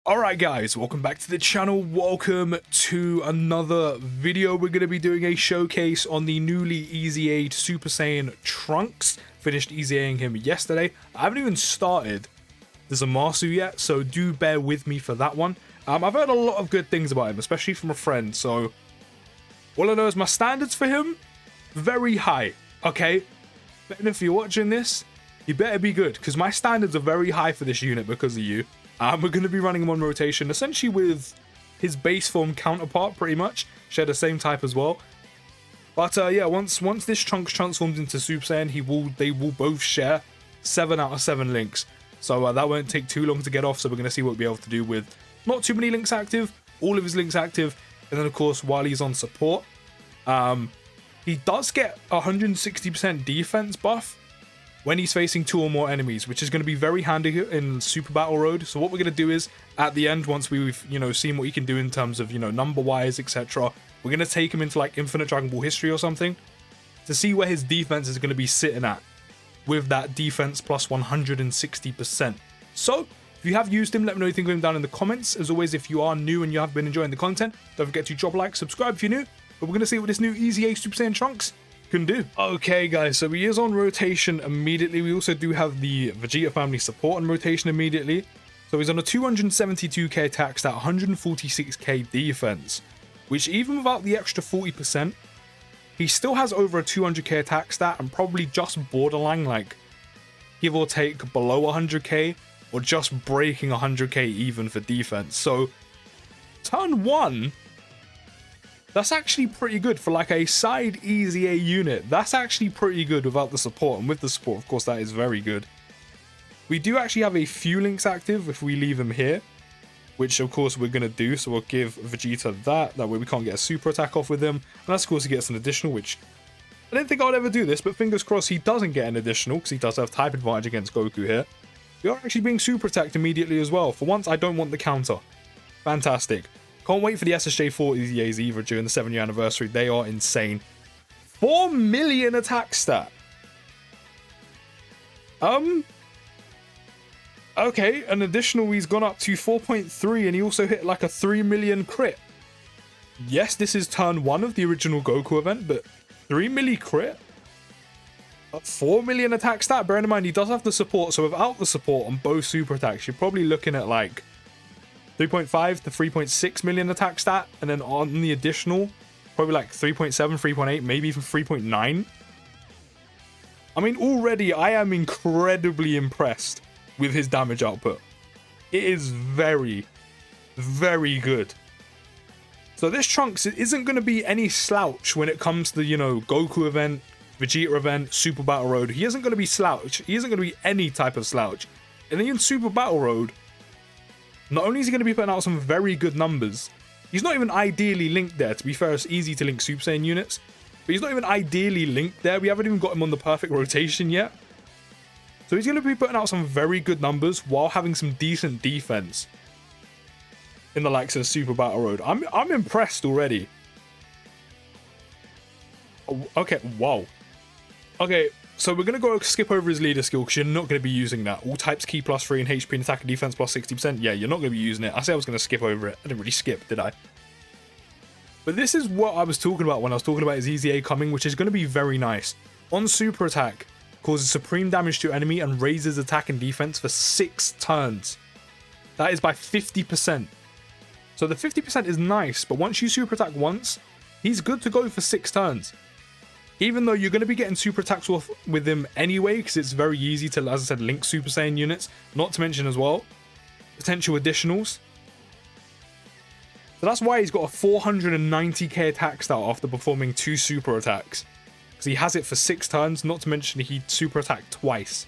Alright guys, welcome back to the channel. Welcome to another video. We're going to be doing a showcase on the newly EZA'd Super Saiyan Trunks. Finished EZAing him yesterday. I haven't even started the Zamasu yet, so do bear with me for that one. I've heard a lot of good things about him, especially from a friend, so all I know is my standards for him, very high, okay? And if you're watching this, you better be good, because my standards are very high for this unit because of you. We're going to be running him on rotation, essentially with his base form counterpart, pretty much. Share the same type as well. But yeah, once this Trunks transforms into Super Saiyan, they will both share 7 out of 7 links. So that won't take too long to get off, so we're going to see what we'll be able to do with not too many links active, all of his links active, and then of course while he's on support. He does get 160% defense buff when he's facing 2 or more enemies, which is going to be very handy in Super Battle Road. So what we're going to do is, at the end, once we've, seen what he can do in terms of, number-wise, etc., we're going to take him into, like, Infinite Dragon Ball History or something to see where his defense is going to be sitting at with that defense plus 160%. So, if you have used him, let me know what you think of him down in the comments. As always, if you are new and you have been enjoying the content, don't forget to drop a like, subscribe if you're new. But we're going to see what this new EZA Super Saiyan Trunks can do. Okay guys, so he is on rotation immediately. We also do have the Vegeta family support on rotation immediately. So he's on a 272k attack stat, 146k defense, which even without the extra 40%, he still has over a 200k attack stat and probably just borderline, like, give or take below 100k or just breaking 100k even for defense. So turn 1, that's actually pretty good for like a side EZA unit. That's actually pretty good without the support, and with the support, of course, that is very good. We do actually have a few links active if we leave him here, which of course we're going to do, so we'll give Vegeta that way we can't get a super attack off with him, and that's of course he gets an additional, which I didn't think I'd ever do this, but fingers crossed he doesn't get an additional, because he does have type advantage against Goku here. We are actually being super attacked immediately as well. For once, I don't want the counter. Fantastic. Can't wait for the SSJ4 EZAs either during the 7-year anniversary. They are insane. 4 million attack stat. Okay, an additional, he's gone up to 4.3 and he also hit like a 3 million crit. Yes, this is turn 1 of the original Goku event, but 3 milli crit? A 4 million attack stat? Bearing in mind, he does have the support, so without the support on both super attacks, you're probably looking at like 3.5 to 3.6 million attack stat, and then on the additional, probably like 3.7, 3.8, maybe even 3.9. I mean, already I am incredibly impressed with his damage output. It is very, very good. So this Trunks isn't going to be any slouch when it comes to the, Goku event, Vegeta event, Super Battle Road. He isn't going to be slouch. He isn't going to be any type of slouch. And then in Super Battle Road, not only is he going to be putting out some very good numbers, he's not even ideally linked there. To be fair, it's easy to link Super Saiyan units, but he's not even ideally linked there. We haven't even got him on the perfect rotation yet. So he's going to be putting out some very good numbers while having some decent defense in the likes of Super Battle Road. I'm impressed already. Oh, okay, wow. Okay, so we're going to go skip over his leader skill because you're not going to be using that. All types key +3 and HP and attack and defense +60%. Yeah, you're not going to be using it. I said I was going to skip over it. I didn't really skip, did I? But this is what I was talking about when I was talking about his EZA coming, which is going to be very nice. On super attack, causes supreme damage to enemy and raises attack and defense for 6 turns. That is by 50%. So the 50% is nice, but once you super attack once, he's good to go for 6 turns. Even though you're going to be getting super attacks off with him anyway, because it's very easy to, as I said, link Super Saiyan units. Not to mention as well, potential additionals. So that's why he's got a 490k attack stat after performing 2 super attacks. Because he has it for 6 turns, not to mention he super attacked twice.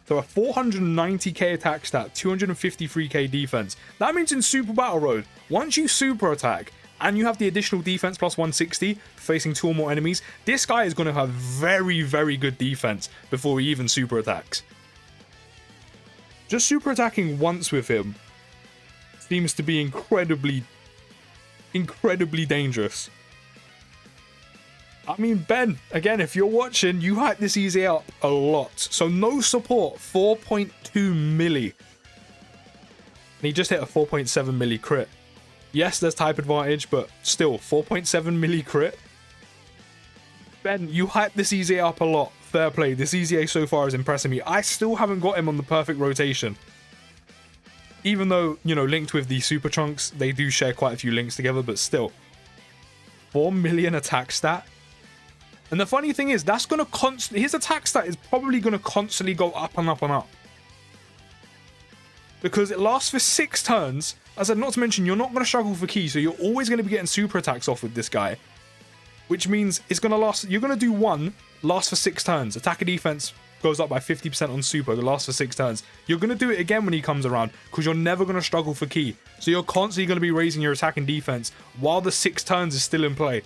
So a 490k attack stat, 253k defense. That means in Super Battle Road, once you super attack, and you have the additional defense plus 160 facing 2 or more enemies, this guy is going to have very, very good defense before he even super attacks. Just super attacking once with him seems to be incredibly dangerous. I mean, Ben, again, if you're watching, you hype this EZA up a lot. So no support, 4.2 milli. he just hit a 4.7 milli crit. Yes, there's type advantage, but still, 4.7 milli crit. Ben, you hyped this EZA up a lot. Fair play. This EZA so far is impressing me. I still haven't got him on the perfect rotation. Even though, you know, linked with the Super Trunks, they do share quite a few links together, but still. 4 million attack stat. And the funny thing is, that's going to constantly... His attack stat is probably going to constantly go up and up and up. Because it lasts for 6 turns. As I said, not to mention, you're not going to struggle for ki, so you're always going to be getting super attacks off with this guy. Which means it's going to last... You're going to do one, last for 6 turns. Attack and defense goes up by 50% on super, it lasts for 6 turns. You're going to do it again when he comes around, because you're never going to struggle for ki. So you're constantly going to be raising your attack and defense while the 6 turns is still in play.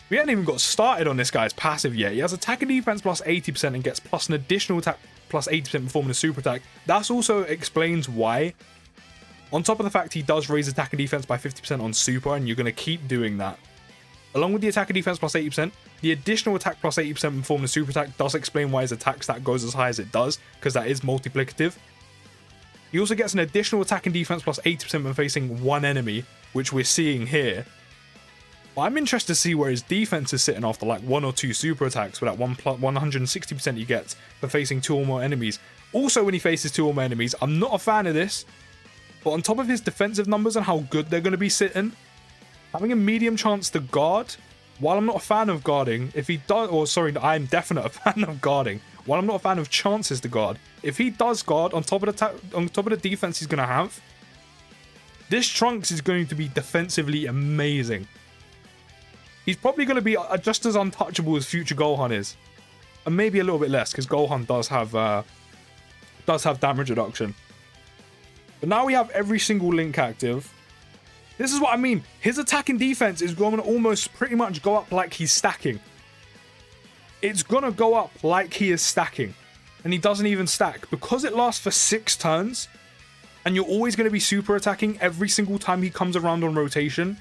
We haven't even got started on this guy's passive yet. He has attack and defense plus 80% and gets plus an additional attack plus 80% performing a super attack. That also explains why. On top of the fact he does raise attack and defense by 50% on super, and you're going to keep doing that. Along with the attack and defense plus 80%, the additional attack plus 80% performing a super attack does explain why his attack stat goes as high as it does, because that is multiplicative. He also gets an additional attack and defense plus 80% when facing one enemy, which we're seeing here. But I'm interested to see where his defense is sitting after like 1 or 2 super attacks with that 160% he gets for facing 2 or more enemies. Also, when he faces 2 or more enemies, I'm not a fan of this. But on top of his defensive numbers and how good they're going to be sitting, having a medium chance to guard, while I'm not a fan of guarding, if he does, or sorry, I'm definitely a fan of guarding, while I'm not a fan of chances to guard, if he does guard on top of the defense he's going to have, this Trunks is going to be defensively amazing. He's probably going to be just as untouchable as future Gohan is. And maybe a little bit less, because Gohan does have damage reduction. But now we have every single link active. This is what I mean. His attack and defense is going to almost pretty much go up like he's stacking. It's going to go up like he is stacking. And he doesn't even stack. Because it lasts for 6 turns, and you're always going to be super attacking every single time he comes around on rotation,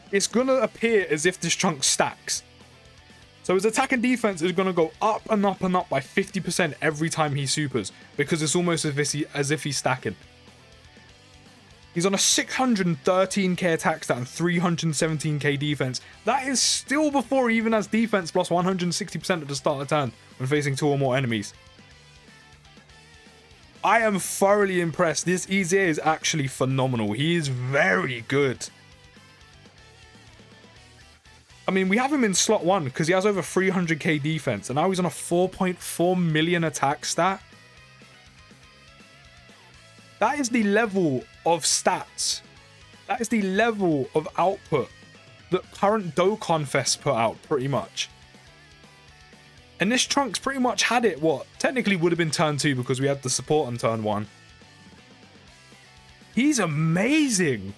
it's going to appear as if this Trunks stacks. So his attack and defense is going to go up and up and up by 50% every time he supers, because it's almost as if he's stacking. He's on a 613k attack stat and 317k defense. That is still before he even has defense plus 160% at the start of turn when facing 2 or more enemies. I am thoroughly impressed. This EZA is actually phenomenal. He is very good. I mean, we have him in slot 1 because he has over 300k defense, and now he's on a 4.4 million attack stat. That is the level of stats. That is the level of output that current Dokkan Fest put out, pretty much. And this Trunks pretty much had it, what? Technically would have been turn 2 because we had the support on turn 1. He's amazing.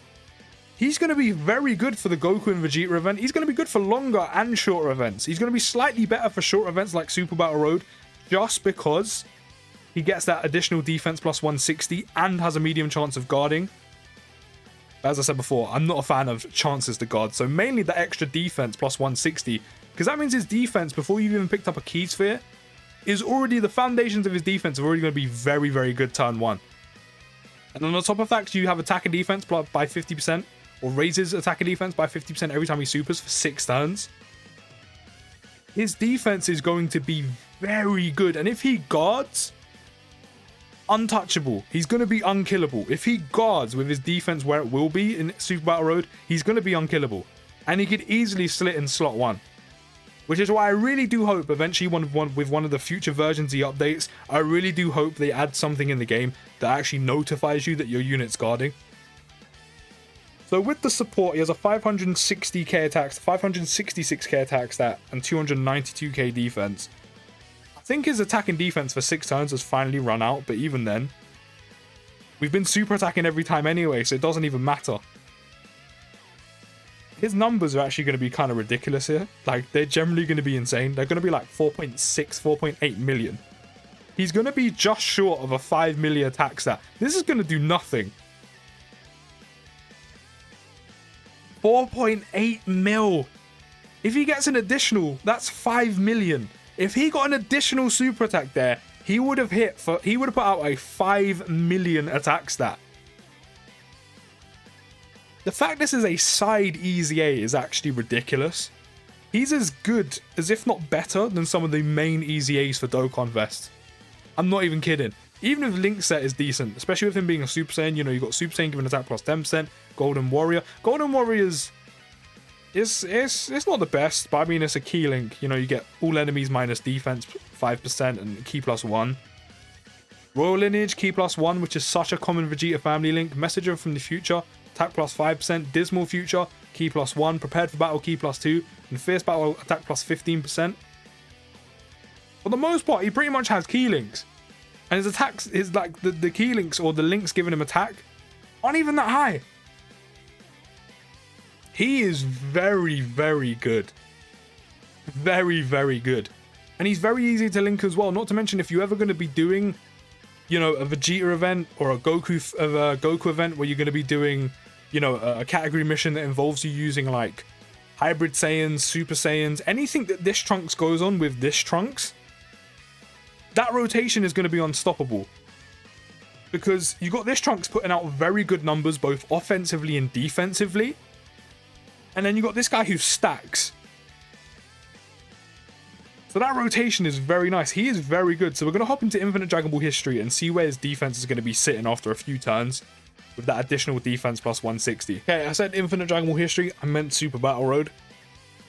He's going to be very good for the Goku and Vegeta event. He's going to be good for longer and shorter events. He's going to be slightly better for short events like Super Battle Road, just because he gets that additional defense plus 160 and has a medium chance of guarding. As I said before, I'm not a fan of chances to guard, so mainly the extra defense plus 160, because that means his defense, before you've even picked up a Ki Sphere, is already, the foundations of his defense are already going to be very, very good turn 1. And on top of that, you have attack and defense by 50%, or raises attack and defense by 50% every time he supers for 6 turns. His defense is going to be very good, and if he guards, untouchable. He's going to be unkillable. If he guards with his defense where it will be in Super Battle Road, he's going to be unkillable. And he could easily slit in slot 1. Which is why I really do hope eventually with one of the future versions he updates, I really do hope they add something in the game that actually notifies you that your unit's guarding. So with the support, he has a 560k attack, 566k attack stat, and 292k defense. I think his attack and defense for 6 turns has finally run out, but even then, we've been super attacking every time anyway, so it doesn't even matter. His numbers are actually going to be kind of ridiculous here. Like, they're generally going to be insane. They're going to be like 4.6, 4.8 million. He's going to be just short of a 5 million attack stat. This is going to do nothing. 4.8 mil. If he gets an additional, that's 5 million. If he got an additional super attack there, he would have put out a 5 million attack stat. The fact this is a side EZA is actually ridiculous. He's as good as, if not better, than some of the main EZAs for Dokkan Vest. I'm not even kidding. Even if Link set is decent, especially with him being a Super Saiyan, you know, you've got Super Saiyan giving attack plus 10%, Golden Warrior. Golden Warrior's it's not the best, but I mean, it's a key link. You know, you get all enemies minus defense 5% and key plus 1. Royal Lineage, key plus 1, which is such a common Vegeta family link. Messenger from the Future, attack plus 5%. Dismal Future, key plus 1. Prepared for Battle, key plus 2. And Fierce Battle, attack plus 15%. For the most part, he pretty much has key links. And his attacks, the key links or the links giving him attack aren't even that high. He is very, very good. Very, very good. And he's very easy to link as well. Not to mention, if you're ever going to be doing, you know, a Vegeta event or a Goku event where you're going to be doing, you know, a category mission that involves you using like Hybrid Saiyans, Super Saiyans, anything that this Trunks goes on with this Trunks, that rotation is going to be unstoppable. Because you got this Trunks putting out very good numbers both offensively and defensively. And then you got this guy who stacks. So that rotation is very nice. He is very good. So we're going to hop into Infinite Dragon Ball history and see where his defense is going to be sitting after a few turns with that additional defense plus 160. Okay, I said Infinite Dragon Ball history. I meant Super Battle Road.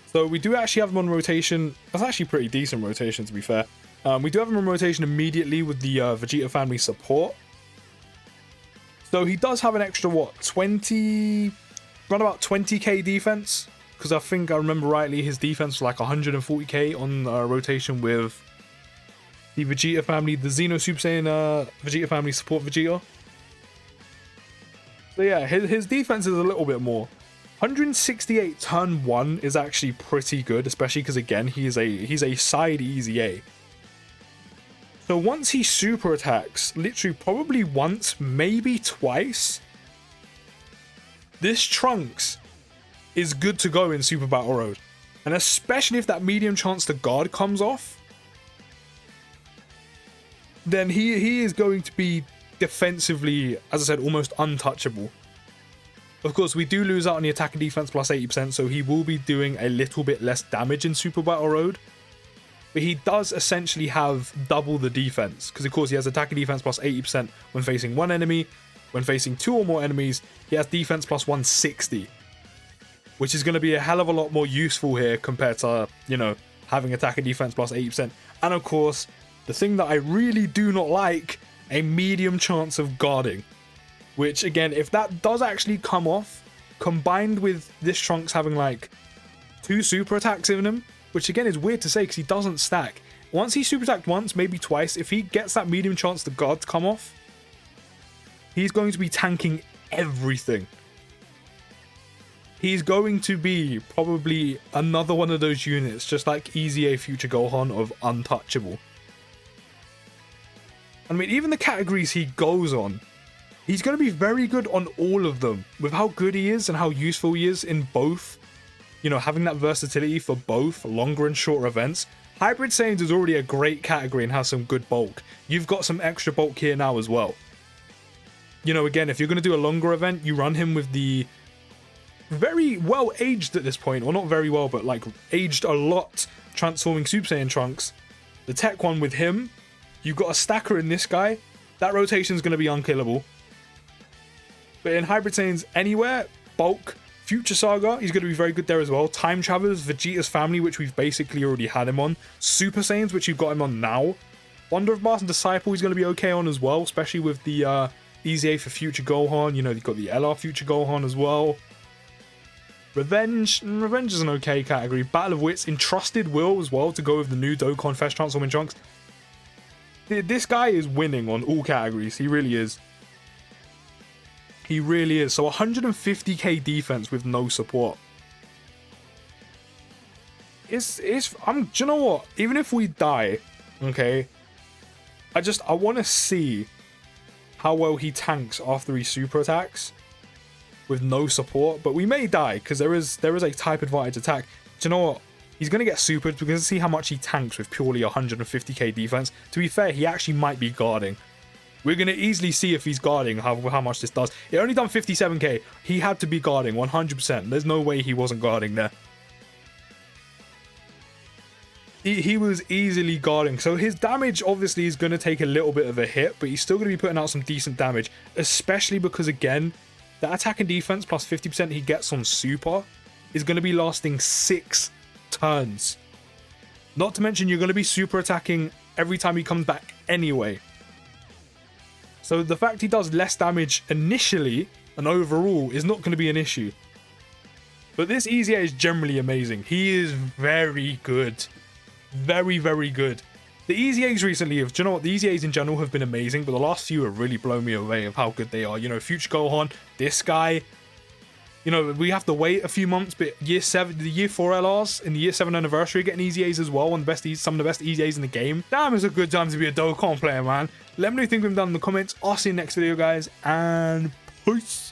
So we do actually have him on rotation. That's actually pretty decent rotation, to be fair. We do have him on rotation immediately with the Vegeta family support. So he does have an extra, what, around about 20k defense, because I think I remember rightly his defense was like 140k on rotation with the Vegeta family, the Xeno Super Saiyan Vegeta family support Vegeta. So yeah, his defense is a little bit more. 168 turn 1 is actually pretty good, especially because again he's a side EZA. So once he super attacks, literally probably once, maybe twice, this Trunks is good to go in Super Battle Road. And especially if that medium chance to guard comes off, then he is going to be defensively, as I said, almost untouchable. Of course, we do lose out on the attack and defense plus 80%, so he will be doing a little bit less damage in Super Battle Road. But he does essentially have double the defense, because of course he has attack and defense plus 80% when facing one enemy. When facing 2 or more enemies, he has defense plus 160, which is going to be a hell of a lot more useful here compared to, you know, having attack and defense plus 80%. And of course, the thing that I really do not like, a medium chance of guarding, which again, if that does actually come off, combined with this Trunks having like 2 super attacks in him, which again is weird to say because he doesn't stack. Once he super attacked once, maybe twice, if he gets that medium chance to guard to come off, he's going to be tanking everything. He's going to be probably another one of those units, just like EZA Future Gohan, of untouchable. I mean, even the categories he goes on, he's going to be very good on all of them. With how good he is and how useful he is in both, you know, having that versatility for both longer and shorter events. Hybrid Saiyans is already a great category and has some good bulk. You've got some extra bulk here now as well. You know, again, if you're going to do a longer event, you run him with the very well aged at this point, or not very well, but like aged a lot, transforming Super Saiyan Trunks. The TEQ one with him, you've got a stacker in this guy. That rotation is going to be unkillable. But in Hybrid Saiyans anywhere, bulk, Future Saga, he's going to be very good there as well. Time Travelers, Vegeta's family, which we've basically already had him on. Super Saiyans, which you've got him on now. Wonder of Mars and Disciple, he's going to be okay on as well, especially with the EZA for Future Gohan. You know, you've got the LR Future Gohan as well. Revenge is an okay category. Battle of Wits, Entrusted Will as well to go with the new Dokkan Fest Transforming Trunks. This guy is winning on all categories. He really is. He really is. So 150k defense with no support. Do you know what? Even if we die, okay, I want to see how well he tanks after he super attacks with no support. But we may die because there is a type advantage attack. Do you know what? He's going to get supered because see how much he tanks with purely 150k defense. To be fair, he actually might be guarding. We're going to easily see if he's guarding how much this does. It only done 57k. He had to be guarding 100%. There's no way he wasn't guarding there. He was easily guarding. So his damage obviously is going to take a little bit of a hit, but he's still going to be putting out some decent damage, especially because, again, the attack and defense plus 50% he gets on super is going to be lasting 6 turns. Not to mention you're going to be super attacking every time he comes back anyway. So the fact he does less damage initially and overall is not going to be an issue. But this EZA is generally amazing. He is very good. Very, very good. The EZAs recently, do you know what? The EZAs in general have been amazing, but the last few have really blown me away of how good they are. You know, Future Gohan, this guy. You know, we have to wait a few months, but the year 4 LRs in the year 7 anniversary getting EZAs as well, one of the best, some of the best EZAs in the game. Damn, it's a good time to be a Dokkan player, man. Let me know what you think of them down in the comments. I'll see you next video, guys, and peace.